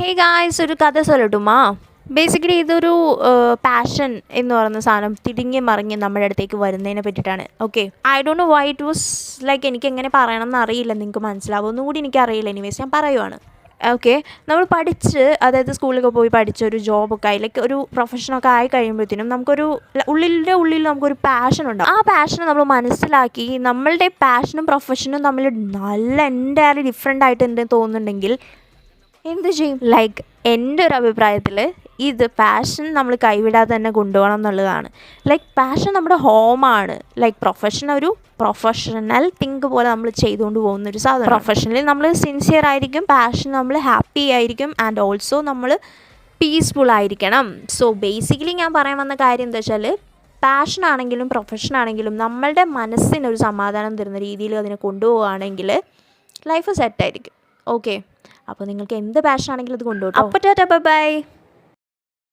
Hey guys, ഒരു കഥ சொல்லட்டுமா? ബേസിക്കലി ഇതൊരു പാഷൻ എന്ന് പറയുന്ന സാധനം തിരിഞ്ഞ് മറിഞ്ഞ് നമ്മുടെ അടുത്തേക്ക് വരുന്നതിനെ പറ്റിയിട്ടാണ്. Okay, I don't know why it was like എനിക്ക് എങ്ങനെ പറയണം എന്നറിയില്ല. നിങ്ങൾക്ക് മനസ്സിലാവും ഒന്നുകൂടി എനിക്കറിയില്ല. എനിവേസ് ഞാൻ പറയുവാണ്. ഓക്കെ, നമ്മൾ പഠിച്ച്, അതായത് സ്കൂളിലൊക്കെ പോയി പഠിച്ച് ഒരു ജോബൊക്കെ ആയി ലൈക്ക് ഒരു പ്രൊഫഷനൊക്കെ ആയി കഴിയുമ്പോഴത്തേനും നമുക്കൊരു ഉള്ളിൽ നമുക്കൊരു പാഷൻ ഉണ്ടാവും. ആ പാഷനെ നമ്മൾ മനസ്സിലാക്കി നമ്മളുടെ പാഷനും പ്രൊഫഷനും തമ്മിൽ നല്ല എൻ്റയർലി ഡിഫറെൻ്റ് ആയിട്ട് എന്തെങ്കിലും തോന്നുന്നുണ്ടെങ്കിൽ എന്ത് ചെയ്യും? ലൈക്ക് എൻ്റെ ഒരു അഭിപ്രായത്തിൽ ഇത് പാഷൻ നമ്മൾ കൈവിടാതെ തന്നെ കൊണ്ടുപോകണം എന്നുള്ളതാണ്. ലൈക്ക് പാഷൻ നമ്മുടെ ഹോമാണ്. ലൈക്ക് പ്രൊഫഷൻ ഒരു പ്രൊഫഷണൽ തിങ്ക് പോലെ നമ്മൾ ചെയ്തുകൊണ്ട് പോകുന്നൊരു സാധനം. പ്രൊഫഷണലി നമ്മൾ സിൻസിയർ ആയിരിക്കും, പാഷൻ നമ്മൾ ഹാപ്പി ആയിരിക്കും, ആൻഡ് ഓൾസോ നമ്മൾ പീസ്ഫുൾ ആയിരിക്കണം. സോ ബേസിക്കലി ഞാൻ പറയാൻ വന്ന കാര്യം എന്താ വെച്ചാൽ, പാഷനാണെങ്കിലും പ്രൊഫഷനാണെങ്കിലും നമ്മളുടെ മനസ്സിനൊരു സമാധാനം തരുന്ന രീതിയിൽ അതിനെ കൊണ്ടുപോവുകയാണെങ്കിൽ ലൈഫ് സെറ്റായിരിക്കും. ഓക്കെ, അപ്പോൾ നിങ്ങൾക്ക് എന്ത് പാഷനാണെങ്കിലും അത് കൊണ്ടുപോകും. അപ്പോൾ ടാറ്റാ, ബൈ.